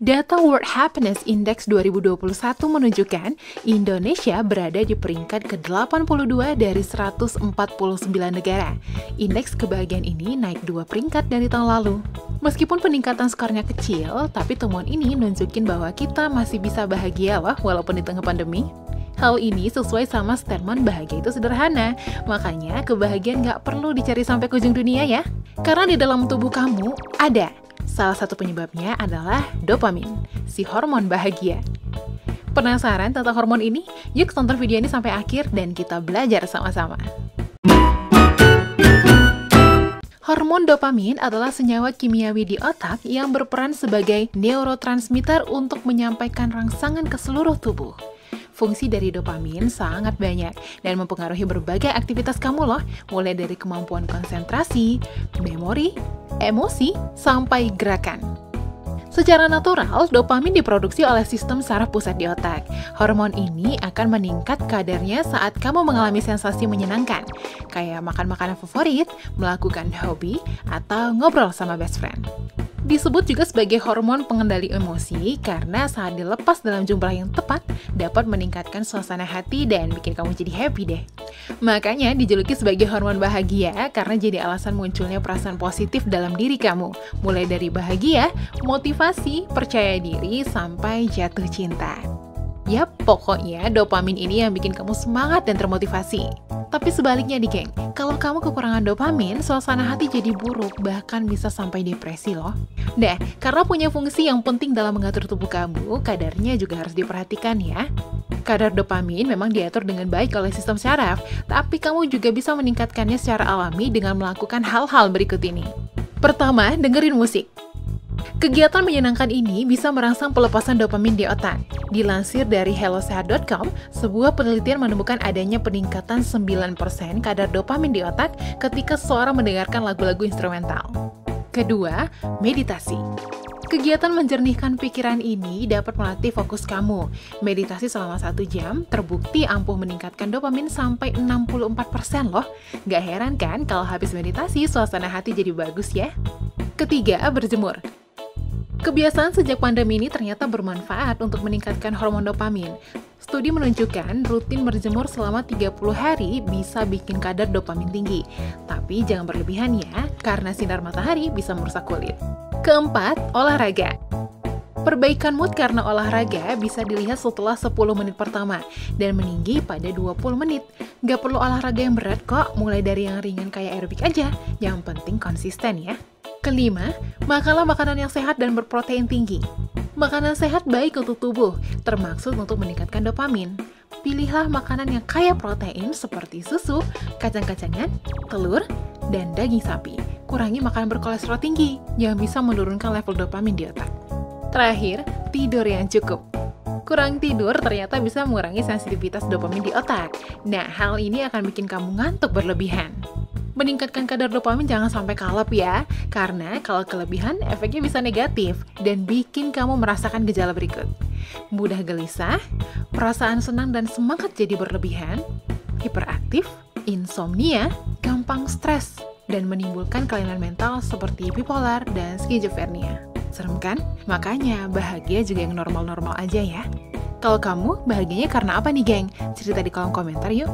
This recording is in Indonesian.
Data World Happiness Index 2021 menunjukkan Indonesia berada di peringkat ke-82 dari 149 negara. Indeks kebahagiaan ini naik 2 peringkat dari tahun lalu. Meskipun peningkatan skornya kecil, tapi temuan ini nunjukin bahwa kita masih bisa bahagia loh walaupun di tengah pandemi. Hal ini sesuai sama statement bahagia itu sederhana, makanya kebahagiaan nggak perlu dicari sampai ke ujung dunia ya. Karena di dalam tubuh kamu ada. Salah satu penyebabnya adalah dopamin, si hormon bahagia. Penasaran tentang hormon ini? Yuk tonton video ini sampai akhir dan kita belajar sama-sama. Hormon dopamin adalah senyawa kimiawi di otak yang berperan sebagai neurotransmitter untuk menyampaikan rangsangan ke seluruh tubuh. Fungsi dari dopamin sangat banyak dan mempengaruhi berbagai aktivitas kamu loh, mulai dari kemampuan konsentrasi, memori, emosi, sampai gerakan. Secara natural, dopamin diproduksi oleh sistem saraf pusat di otak. Hormon ini akan meningkat kadarnya saat kamu mengalami sensasi menyenangkan, kayak makan makanan favorit, melakukan hobi, atau ngobrol sama best friend. Disebut juga sebagai hormon pengendali emosi karena saat dilepas dalam jumlah yang tepat dapat meningkatkan suasana hati dan bikin kamu jadi happy deh. Makanya dijuluki sebagai hormon bahagia karena jadi alasan munculnya perasaan positif dalam diri kamu, mulai dari bahagia, motivasi, percaya diri, sampai jatuh cinta. Yap, pokoknya dopamin ini yang bikin kamu semangat dan termotivasi. Tapi sebaliknya nih geng, kalau kamu kekurangan dopamin, suasana hati jadi buruk, bahkan bisa sampai depresi loh. Nah, karena punya fungsi yang penting dalam mengatur tubuh kamu, kadarnya juga harus diperhatikan ya. Kadar dopamin memang diatur dengan baik oleh sistem saraf, tapi kamu juga bisa meningkatkannya secara alami dengan melakukan hal-hal berikut ini. Pertama, dengerin musik. Kegiatan menyenangkan ini bisa merangsang pelepasan dopamin di otak. Dilansir dari hellosehat.com, sebuah penelitian menemukan adanya peningkatan 9% kadar dopamin di otak ketika seseorang mendengarkan lagu-lagu instrumental. Kedua, meditasi. Kegiatan menjernihkan pikiran ini dapat melatih fokus kamu. Meditasi selama 1 jam terbukti ampuh meningkatkan dopamin sampai 64% loh. Gak heran kan kalau habis meditasi suasana hati jadi bagus ya. Ketiga, berjemur. Kebiasaan sejak pandemi ini ternyata bermanfaat untuk meningkatkan hormon dopamin. Studi menunjukkan rutin berjemur selama 30 hari bisa bikin kadar dopamin tinggi. Tapi jangan berlebihan ya, karena sinar matahari bisa merusak kulit. Keempat, olahraga. Perbaikan mood karena olahraga bisa dilihat setelah 10 menit pertama dan meninggi pada 20 menit. Gak perlu olahraga yang berat kok, mulai dari yang ringan kayak aerobik aja. Yang penting konsisten ya. Kelima, makanlah makanan yang sehat dan berprotein tinggi. Makanan sehat baik untuk tubuh, termaksud untuk meningkatkan dopamin. Pilihlah makanan yang kaya protein seperti susu, kacang-kacangan, telur, dan daging sapi. Kurangi makanan berkolesterol tinggi yang bisa menurunkan level dopamin di otak. Terakhir, tidur yang cukup. Kurang tidur ternyata bisa mengurangi sensitivitas dopamin di otak. Nah, hal ini akan bikin kamu ngantuk berlebihan. Meningkatkan kadar dopamin jangan sampai kalap ya, karena kalau kelebihan efeknya bisa negatif dan bikin kamu merasakan gejala berikut. Mudah gelisah, perasaan senang dan semangat jadi berlebihan, hiperaktif, insomnia, gampang stres, dan menimbulkan kelainan mental seperti bipolar dan skizofrenia. Serem kan? Makanya bahagia juga yang normal-normal aja ya. Kalau kamu bahagianya karena apa nih geng? Cerita di kolom komentar yuk.